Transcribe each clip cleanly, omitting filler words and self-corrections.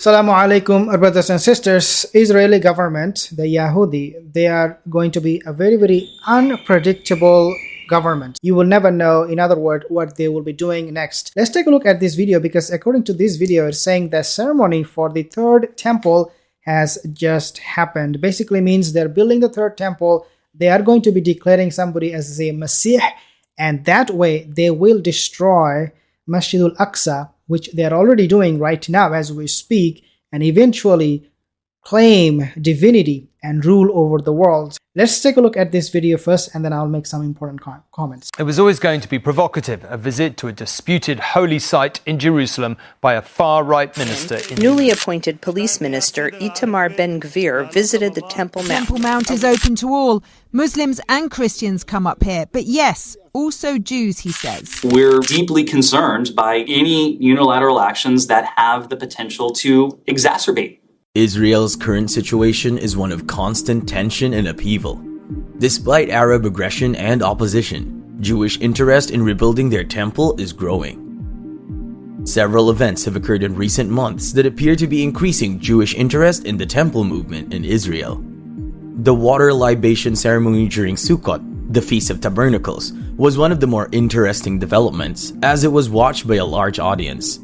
Assalamu alaikum, brothers and sisters. Israeli government, the Yahudi, they are going to be a very, very unpredictable government. You will never know, in other words, what they will be doing next. Let's take a look at this video because according to this video, it's saying the ceremony for the third temple has just happened. Basically means they're building the third temple. They are going to be declaring somebody as a Messiah, and that way they will destroy Masjid al-Aqsa, which they are already doing right now as we speak, and eventually claim divinity and rule over the world. Let's take a look at this video first, and then I'll make some important comments. It was always going to be provocative, a visit to a disputed holy site in Jerusalem by a far-right minister. Newly appointed police minister Itamar Ben-Gvir visited the Temple Mount. Temple Mount is open to all. Muslims and Christians come up here, but yes, also Jews, he says. We're deeply concerned by any unilateral actions that have the potential to exacerbate. Israel's current situation is one of constant tension and upheaval. Despite Arab aggression and opposition, Jewish interest in rebuilding their temple is growing. Several events have occurred in recent months that appear to be increasing Jewish interest in the temple movement in Israel. The water libation ceremony during Sukkot, the Feast of Tabernacles, was one of the more interesting developments, as it was watched by a large audience.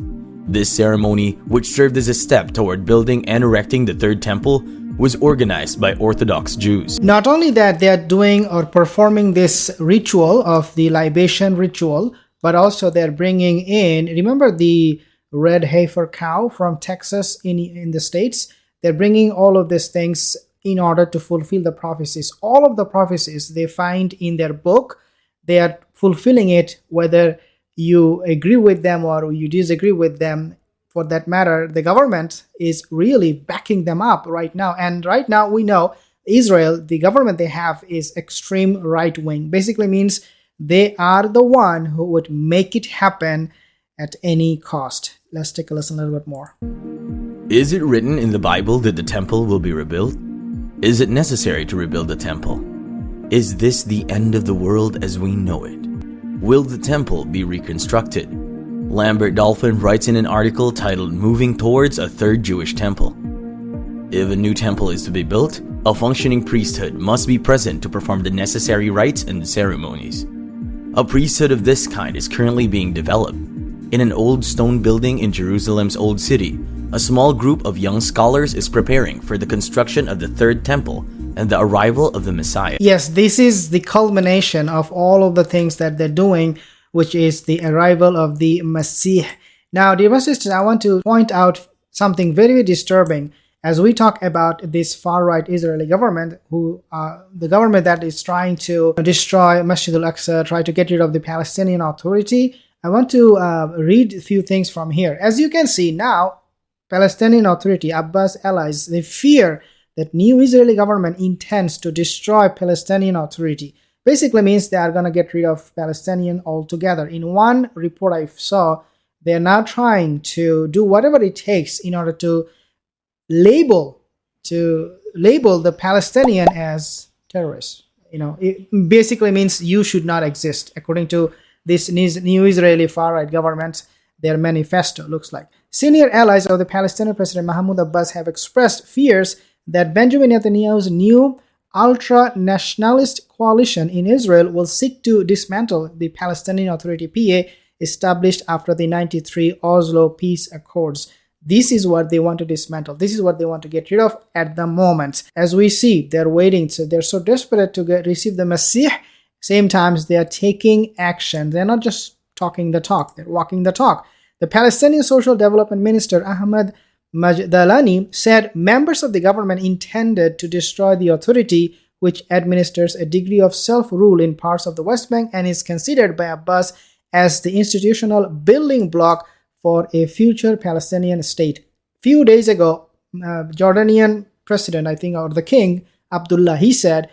This ceremony, which served as a step toward building and erecting the third temple, was organized by Orthodox Jews. Not only that they are doing or performing this ritual of the libation ritual, but also they're bringing in, remember the red heifer cow from Texas in the States? They're bringing all of these things in order to fulfill the prophecies. All of the prophecies they find in their book, they are fulfilling it, whether you agree with them or you disagree with them. For that matter, the government is really backing them up right now. And right now we know Israel, the government they have is extreme right wing. Basically means they are the one who would make it happen at any cost. Let's take a listen a little bit more. Is it written in the Bible that the temple will be rebuilt? Is it necessary to rebuild the temple? Is this the end of the world as we know it? Will the temple be reconstructed? Lambert Dolphin writes in an article titled Moving Towards a Third Jewish Temple. If a new temple is to be built, a functioning priesthood must be present to perform the necessary rites and ceremonies. A priesthood of this kind is currently being developed. In an old stone building in Jerusalem's Old City, a small group of young scholars is preparing for the construction of the third temple and the arrival of the Messiah. Yes, this is the culmination of all of the things that they're doing, which is the arrival of the Messiah. Now, dear sisters, I want to point out something very, very disturbing as we talk about this far-right Israeli government, the government that is trying to destroy Masjid al-Aqsa, try to get rid of the Palestinian Authority. I want to read a few things from here. As you can see now, Palestinian Authority, Abbas allies, they fear that new Israeli government intends to destroy Palestinian Authority. Basically means they are going to get rid of Palestinian altogether. In one report I saw, they are now trying to do whatever it takes in order to label the Palestinian as terrorists. You know, it basically means you should not exist, according to this new Israeli far-right government. Their manifesto looks like. Senior allies of the Palestinian President Mahmoud Abbas have expressed fears that Benjamin Netanyahu's new ultra-nationalist coalition in Israel will seek to dismantle the Palestinian Authority PA established after the 1993 Oslo Peace Accords. This is what they want to dismantle. This is what they want to get rid of at the moment. As we see, they're waiting. So they're so desperate to receive the Messiah. Same times they are taking action. They're not just talking the talk. They're walking the talk. The Palestinian Social Development Minister Ahmed Majdalani said members of the government intended to destroy the authority, which administers a degree of self-rule in parts of the West Bank and is considered by Abbas as the institutional building block for a future Palestinian state. Few days ago, Jordanian president, I think, or the king, Abdullah, he said,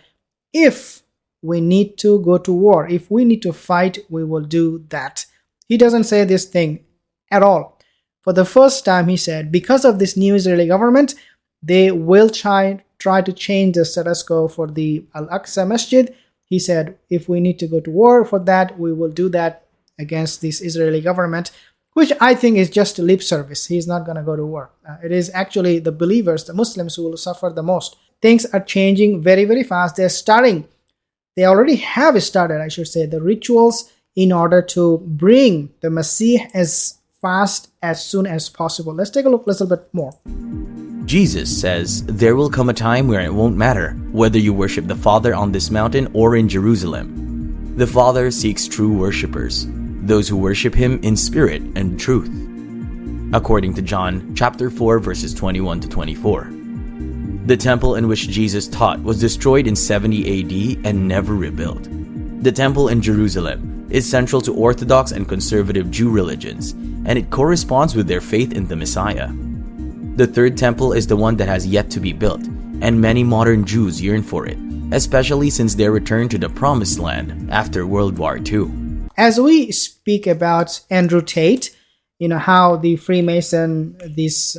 if we need to go to war, if we need to fight, we will do that. He doesn't say this thing at all. For the first time, he said, because of this new Israeli government, they will try to change the status quo for the Al-Aqsa Masjid. He said, if we need to go to war for that, we will do that against this Israeli government. which I think is just lip service. He's not going to go to war. It is actually the believers, the Muslims, who will suffer the most. Things are changing very, very fast. They already have started, I should say, the rituals in order to bring the Messiah as fast as soon as possible. Let's take a look a little bit more. Jesus says, "There will come a time where it won't matter whether you worship the Father on this mountain or in Jerusalem. The Father seeks true worshippers, those who worship Him in spirit and truth." According to John chapter 4 verses 21 to 24. The temple in which Jesus taught was destroyed in 70 AD and never rebuilt. The temple in Jerusalem is central to Orthodox and conservative Jew religions, and it corresponds with their faith in the Messiah. The third temple is the one that has yet to be built, and many modern Jews yearn for it, especially since their return to the Promised Land after World War II. As we speak about Andrew Tate, how the Freemason, this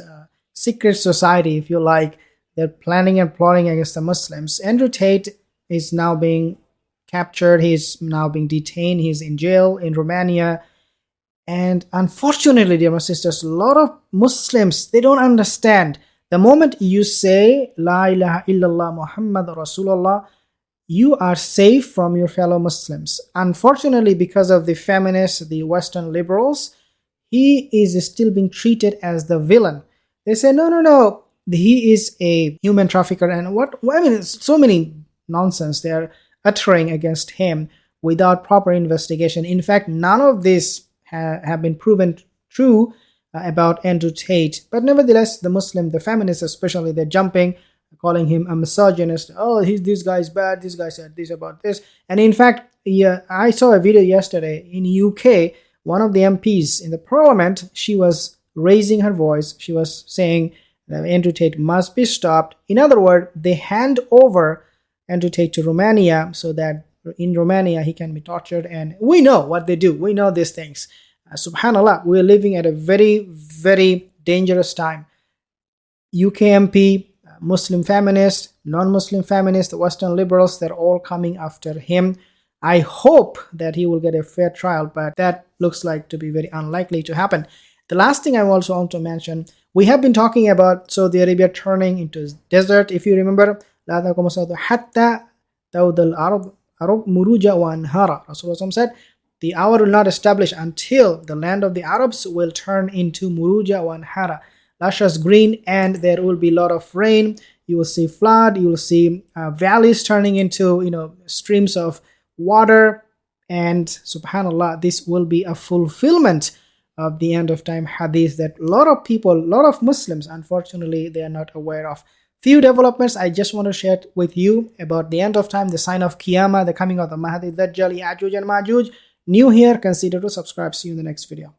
secret society, if you like, they're planning and plotting against the Muslims. Andrew Tate is now being captured. He's now being detained. He's in jail in Romania. And unfortunately, dear my sisters, a lot of Muslims, they don't understand. The moment you say, La ilaha illallah Muhammad Rasulullah, you are safe from your fellow Muslims. Unfortunately, because of the feminists, the Western liberals, he is still being treated as the villain. They say, no, he is a human trafficker. And so many nonsense they are uttering against him without proper investigation. In fact, none of this have been proven true about Andrew Tate. But nevertheless, the feminists especially, they're jumping, calling him a misogynist. Oh, this guy is bad. This guy said this about this. And in fact, I saw a video yesterday in UK. One of the MPs in the parliament, she was raising her voice. She was saying that Andrew Tate must be stopped. In other words, they hand over Andrew Tate to Romania so that in Romania he can be tortured. And we know what they do. We know these things. Subhanallah, we're living at a very, very dangerous time. UK MP, Muslim feminists, non-Muslim feminists, the Western liberals, they're all coming after him. I hope that he will get a fair trial, but that looks like to be very unlikely to happen. The last thing I also want to mention, we have been talking about Saudi Arabia turning into desert. If you remember, Rasulullah said, the hour will not establish until the land of the Arabs will turn into Muruja wa Anhara, luscious green, and there will be a lot of rain. You will see flood. You will see valleys turning into streams of water. And subhanallah, this will be a fulfillment of the end of time hadith that a lot of people, a lot of Muslims, unfortunately, they are not aware of. Few developments I just want to share with you about the end of time, the sign of Qiyamah, the coming of the Mahdi, Ad-Dajjal, Yajuj and Majuj. New here, consider to subscribe. See you in the next video.